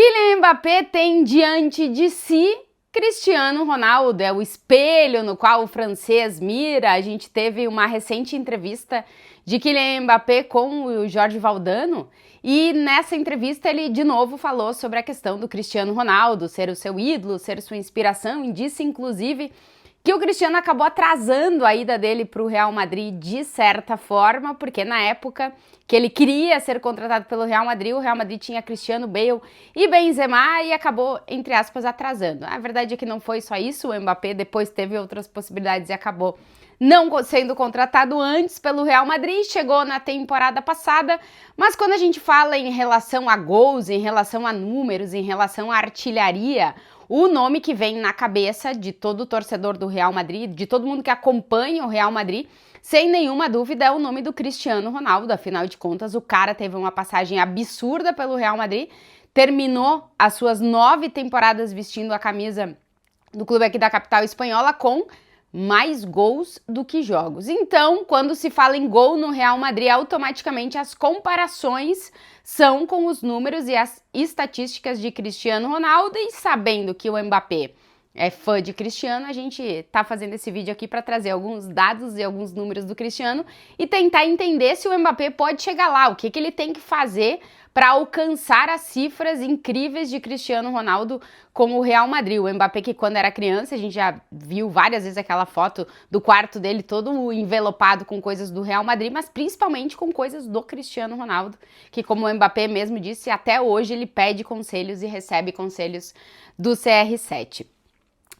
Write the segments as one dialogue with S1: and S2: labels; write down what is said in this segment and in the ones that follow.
S1: Kylian Mbappé tem diante de si Cristiano Ronaldo, é o espelho no qual o francês mira. A gente teve uma recente entrevista de Kylian Mbappé com o Jorge Valdano e nessa entrevista ele de novo falou sobre a questão do Cristiano Ronaldo ser o seu ídolo, ser sua inspiração e disse inclusive que o Cristiano acabou atrasando a ida dele para o Real Madrid de certa forma, porque na época que ele queria ser contratado pelo Real Madrid, o Real Madrid tinha Cristiano, Bale e Benzema e acabou, entre aspas, atrasando. A verdade é que não foi só isso, o Mbappé depois teve outras possibilidades e acabou não sendo contratado antes pelo Real Madrid, chegou na temporada passada, mas quando a gente fala em relação a gols, em relação a números, em relação à artilharia, o nome que vem na cabeça de todo torcedor do Real Madrid, de todo mundo que acompanha o Real Madrid, sem nenhuma dúvida é o nome do Cristiano Ronaldo. Afinal de contas, o cara teve uma passagem absurda pelo Real Madrid, terminou as suas 9 temporadas vestindo a camisa do clube aqui da capital espanhola com mais gols do que jogos. Então, quando se fala em gol no Real Madrid, automaticamente as comparações são com os números e as estatísticas de Cristiano Ronaldo, e sabendo que o Mbappé é fã de Cristiano, a gente tá fazendo esse vídeo aqui para trazer alguns dados e alguns números do Cristiano e tentar entender se o Mbappé pode chegar lá, o que ele tem que fazer para alcançar as cifras incríveis de Cristiano Ronaldo com o Real Madrid. O Mbappé que quando era criança, a gente já viu várias vezes aquela foto do quarto dele todo envelopado com coisas do Real Madrid, mas principalmente com coisas do Cristiano Ronaldo, que como o Mbappé mesmo disse, até hoje ele pede conselhos e recebe conselhos do CR7.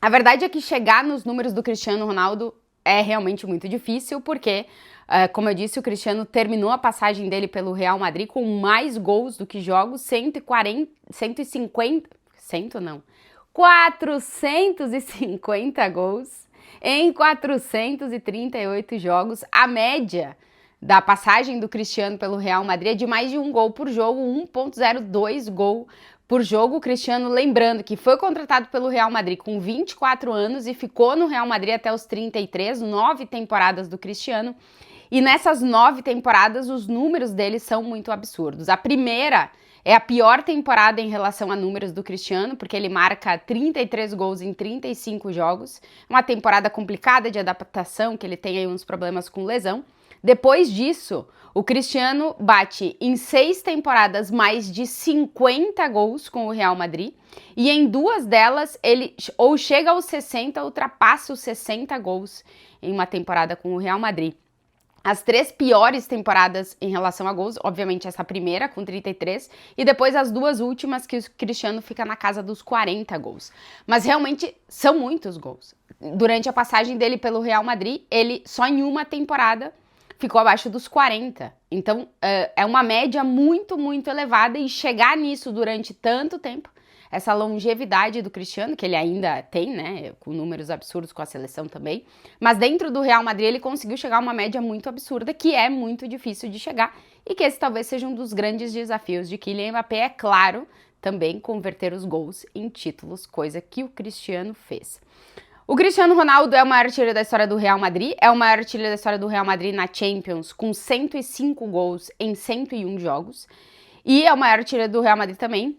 S1: A verdade é que chegar nos números do Cristiano Ronaldo é realmente muito difícil, porque, como eu disse, o Cristiano terminou a passagem dele pelo Real Madrid com mais gols do que jogos, 450 gols em 438 jogos. A média da passagem do Cristiano pelo Real Madrid é de mais de um gol por jogo, 1,02 gol por jogo. O Cristiano, lembrando que foi contratado pelo Real Madrid com 24 anos e ficou no Real Madrid até os 33, 9 temporadas do Cristiano. E nessas 9 temporadas, os números dele são muito absurdos. A primeira é a pior temporada em relação a números do Cristiano, porque ele marca 33 gols em 35 jogos. Uma temporada complicada de adaptação, que ele tem aí uns problemas com lesão. Depois disso, o Cristiano bate em 6 temporadas mais de 50 gols com o Real Madrid e em 2 delas ele ou chega aos 60 ou ultrapassa os 60 gols em uma temporada com o Real Madrid. As 3 piores temporadas em relação a gols, obviamente essa primeira com 33 e depois as 2 últimas que o Cristiano fica na casa dos 40 gols. Mas realmente são muitos gols. Durante a passagem dele pelo Real Madrid, ele só em uma temporada ficou abaixo dos 40. Então, é uma média muito, muito elevada e chegar nisso durante tanto tempo, essa longevidade do Cristiano, que ele ainda tem, né, com números absurdos com a seleção também, mas dentro do Real Madrid ele conseguiu chegar a uma média muito absurda, que é muito difícil de chegar e que esse talvez seja um dos grandes desafios de Kylian Mbappé, é claro, também converter os gols em títulos, coisa que o Cristiano fez. O Cristiano Ronaldo é o maior artilheiro da história do Real Madrid, é o maior artilheiro da história do Real Madrid na Champions, com 105 gols em 101 jogos, e é o maior artilheiro do Real Madrid também,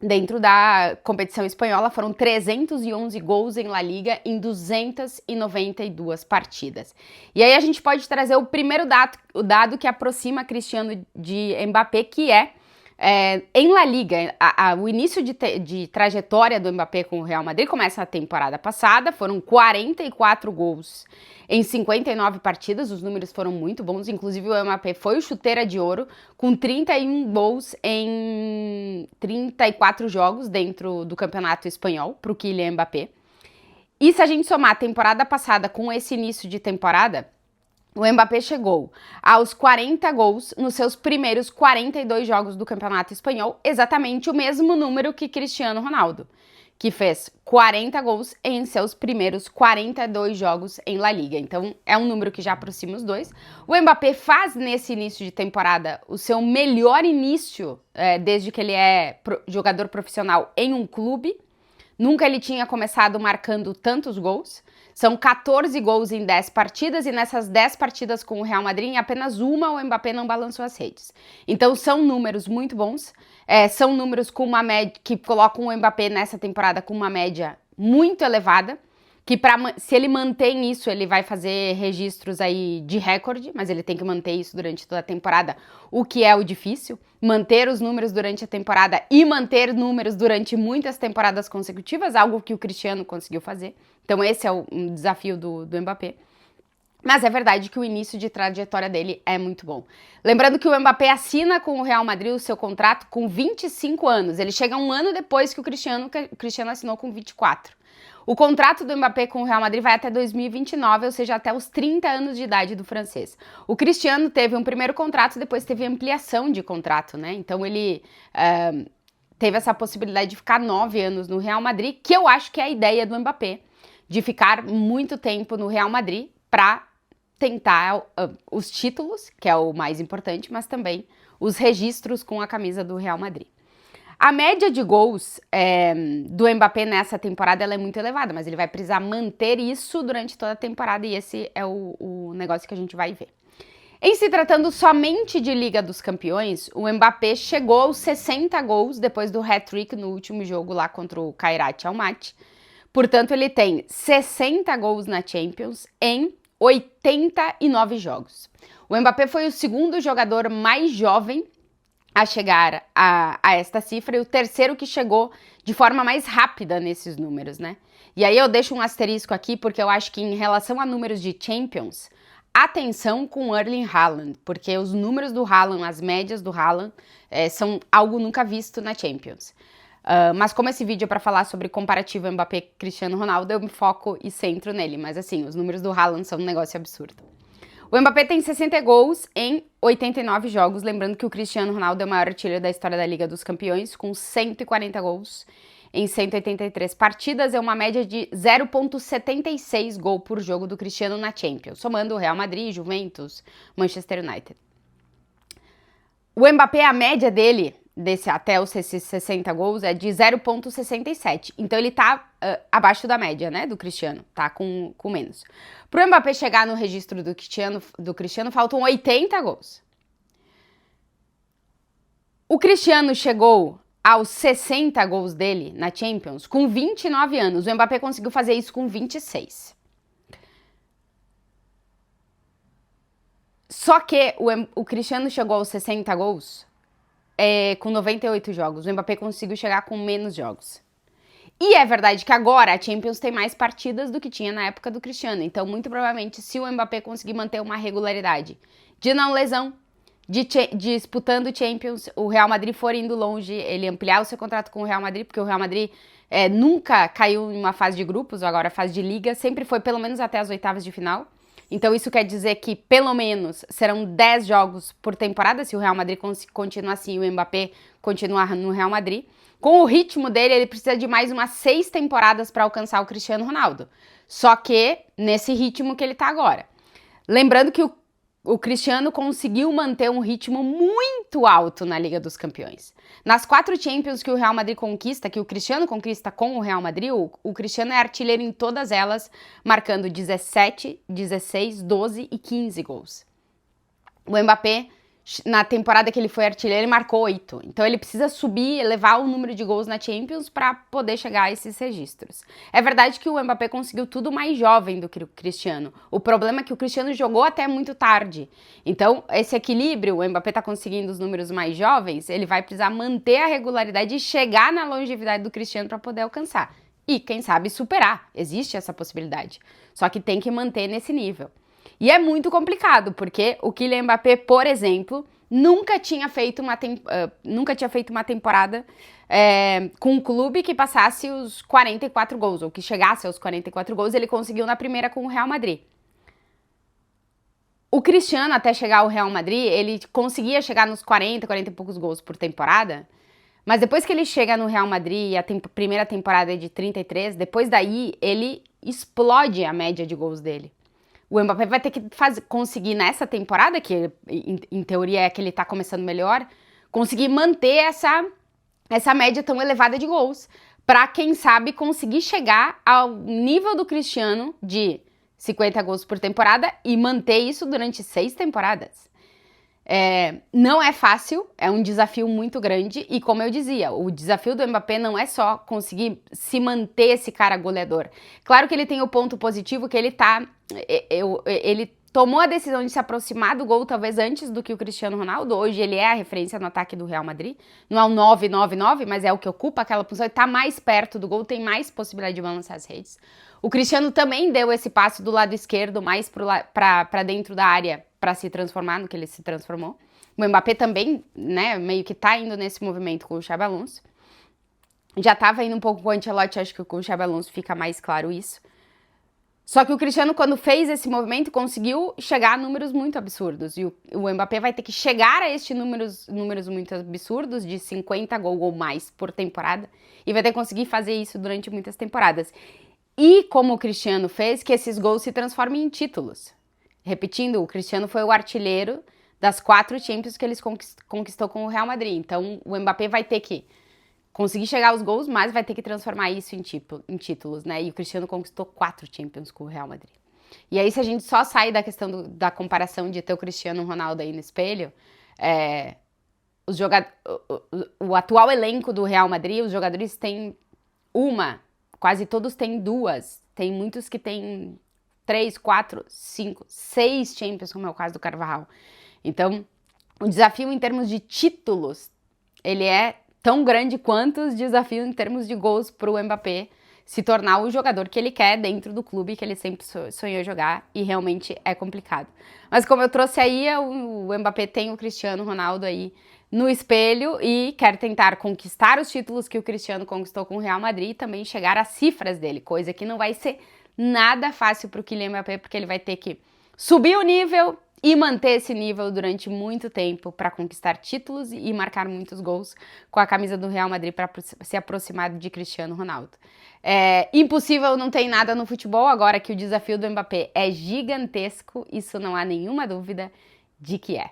S1: dentro da competição espanhola, foram 311 gols em La Liga em 292 partidas. E aí a gente pode trazer o primeiro dado, o dado que aproxima Cristiano de Mbappé, que é em La Liga, o início de trajetória do Mbappé com o Real Madrid começa na temporada passada, foram 44 gols em 59 partidas, os números foram muito bons, inclusive o Mbappé foi o chuteira de ouro, com 31 gols em 34 jogos dentro do campeonato espanhol, para o Kylian Mbappé. E se a gente somar a temporada passada com esse início de temporada, o Mbappé chegou aos 40 gols nos seus primeiros 42 jogos do Campeonato Espanhol, exatamente o mesmo número que Cristiano Ronaldo, que fez 40 gols em seus primeiros 42 jogos em La Liga. Então, é um número que já aproxima os dois. O Mbappé faz nesse início de temporada o seu melhor início desde que ele é jogador profissional em um clube. Nunca ele tinha começado marcando tantos gols. São 14 gols em 10 partidas e nessas 10 partidas com o Real Madrid, em apenas uma o Mbappé não balançou as redes. Então são números muito bons, são números com uma média que colocam o Mbappé nessa temporada com uma média muito elevada, que se ele mantém isso, ele vai fazer registros aí de recorde, mas ele tem que manter isso durante toda a temporada, o que é o difícil, manter os números durante a temporada e manter números durante muitas temporadas consecutivas, algo que o Cristiano conseguiu fazer. Então esse é o desafio do Mbappé. Mas é verdade que o início de trajetória dele é muito bom. Lembrando que o Mbappé assina com o Real Madrid o seu contrato com 25 anos. Ele chega um ano depois que o Cristiano assinou com 24. O contrato do Mbappé com o Real Madrid vai até 2029, ou seja, até os 30 anos de idade do francês. O Cristiano teve um primeiro contrato, depois teve ampliação de contrato, né? Então ele teve essa possibilidade de ficar 9 anos no Real Madrid, que eu acho que é a ideia do Mbappé, de ficar muito tempo no Real Madrid para tentar os títulos, que é o mais importante, mas também os registros com a camisa do Real Madrid. A média de gols do Mbappé nessa temporada ela é muito elevada, mas ele vai precisar manter isso durante toda a temporada e esse é o negócio que a gente vai ver. Em se tratando somente de Liga dos Campeões, o Mbappé chegou aos 60 gols depois do hat-trick no último jogo lá contra o Kairat Almaty. Portanto, ele tem 60 gols na Champions em 89 jogos. O Mbappé foi o segundo jogador mais jovem a chegar a esta cifra e o terceiro que chegou de forma mais rápida nesses números, né? E aí eu deixo um asterisco aqui porque eu acho que em relação a números de Champions, atenção com o Erling Haaland, porque os números do Haaland, as médias do Haaland, são algo nunca visto na Champions. Mas como esse vídeo é para falar sobre comparativo Mbappé-Cristiano Ronaldo, eu me foco e centro nele. Mas assim, os números do Haaland são um negócio absurdo. O Mbappé tem 60 gols em 89 jogos, lembrando que o Cristiano Ronaldo é o maior artilheiro da história da Liga dos Campeões, com 140 gols em 183 partidas, é uma média de 0,76 gol por jogo do Cristiano na Champions, somando o Real Madrid, Juventus, Manchester United. O Mbappé, a média dele, até os 60 gols, é de 0,67. Então ele tá abaixo da média, né, do Cristiano, tá com menos. Pro Mbappé chegar no registro do Cristiano, faltam 80 gols. O Cristiano chegou aos 60 gols dele na Champions com 29 anos. O Mbappé conseguiu fazer isso com 26. Só que o Cristiano chegou aos 60 gols com 98 jogos. O Mbappé conseguiu chegar com menos jogos. E é verdade que agora a Champions tem mais partidas do que tinha na época do Cristiano. Então, muito provavelmente, se o Mbappé conseguir manter uma regularidade de não lesão, disputando Champions, o Real Madrid for indo longe, ele ampliar o seu contrato com o Real Madrid, porque o Real Madrid nunca caiu em uma fase de grupos, ou agora fase de liga, sempre foi pelo menos até as oitavas de final. Então isso quer dizer que pelo menos serão 10 jogos por temporada, se o Real Madrid continuar assim e o Mbappé continuar no Real Madrid. Com o ritmo dele, ele precisa de mais umas 6 temporadas para alcançar o Cristiano Ronaldo. Só que nesse ritmo que ele tá agora. Lembrando que o Cristiano conseguiu manter um ritmo muito alto na Liga dos Campeões. Nas 4 Champions que o Real Madrid conquista, que o Cristiano conquista com o Real Madrid, o Cristiano é artilheiro em todas elas, marcando 17, 16, 12 e 15 gols. O Mbappé, na temporada que ele foi artilheiro, ele marcou 8. Então ele precisa subir, elevar o número de gols na Champions para poder chegar a esses registros. É verdade que o Mbappé conseguiu tudo mais jovem do que o Cristiano. O problema é que o Cristiano jogou até muito tarde. Então esse equilíbrio, o Mbappé tá conseguindo os números mais jovens, ele vai precisar manter a regularidade e chegar na longevidade do Cristiano para poder alcançar. E quem sabe superar. Existe essa possibilidade. Só que tem que manter nesse nível. E é muito complicado, porque o Kylian Mbappé, por exemplo, nunca tinha feito uma temporada com um clube que passasse os 44 gols, ou que chegasse aos 44 gols, ele conseguiu na primeira com o Real Madrid. O Cristiano, até chegar ao Real Madrid, ele conseguia chegar nos 40 e poucos gols por temporada, mas depois que ele chega no Real Madrid e a primeira temporada é de 33, depois daí ele explode a média de gols dele. O Mbappé vai ter que conseguir nessa temporada, que em teoria é que ele tá começando melhor, conseguir manter essa média tão elevada de gols para quem sabe conseguir chegar ao nível do Cristiano de 50 gols por temporada e manter isso durante 6 temporadas. Não é fácil, é um desafio muito grande e, como eu dizia, o desafio do Mbappé não é só conseguir se manter esse cara goleador. Claro que ele tem o ponto positivo que ele tomou a decisão de se aproximar do gol talvez antes do que o Cristiano Ronaldo. Hoje ele é a referência no ataque do Real Madrid. Não é um 9-9-9, mas é o que ocupa aquela posição. Ele tá mais perto do gol, tem mais possibilidade de balançar as redes. O Cristiano também deu esse passo do lado esquerdo, mais para dentro da área, para se transformar no que ele se transformou. O Mbappé também, né, meio que tá indo nesse movimento com o Xabi Alonso. Já tava indo um pouco com o Ancelotti, acho que com o Xabi Alonso fica mais claro isso. Só que o Cristiano, quando fez esse movimento, conseguiu chegar a números muito absurdos. E o Mbappé vai ter que chegar a estes números muito absurdos, de 50 gols ou mais por temporada, e vai ter que conseguir fazer isso durante muitas temporadas. E como o Cristiano fez, que esses gols se transformem em títulos. Repetindo, o Cristiano foi o artilheiro das 4 Champions que ele conquistou com o Real Madrid. Então, o Mbappé vai ter que conseguir chegar aos gols, mas vai ter que transformar isso em títulos, né? E o Cristiano conquistou 4 Champions com o Real Madrid. E aí, se a gente só sai da questão da comparação de ter o Cristiano Ronaldo aí no espelho, o atual elenco do Real Madrid, os jogadores têm quase todos têm 2. Tem muitos que têm 3, 4, 5, 6 Champions, como é o caso do Carvajal. Então, o desafio em termos de títulos, ele é tão grande quanto os desafios em termos de gols para o Mbappé se tornar o jogador que ele quer dentro do clube que ele sempre sonhou jogar, e realmente é complicado. Mas como eu trouxe aí, o Mbappé tem o Cristiano Ronaldo aí no espelho e quer tentar conquistar os títulos que o Cristiano conquistou com o Real Madrid e também chegar às cifras dele, coisa que não vai ser nada fácil para o Kylian Mbappé, porque ele vai ter que subir o nível e manter esse nível durante muito tempo para conquistar títulos e marcar muitos gols com a camisa do Real Madrid para se aproximar de Cristiano Ronaldo. Impossível não tem nada no futebol, agora que o desafio do Mbappé é gigantesco, isso não há nenhuma dúvida de que é.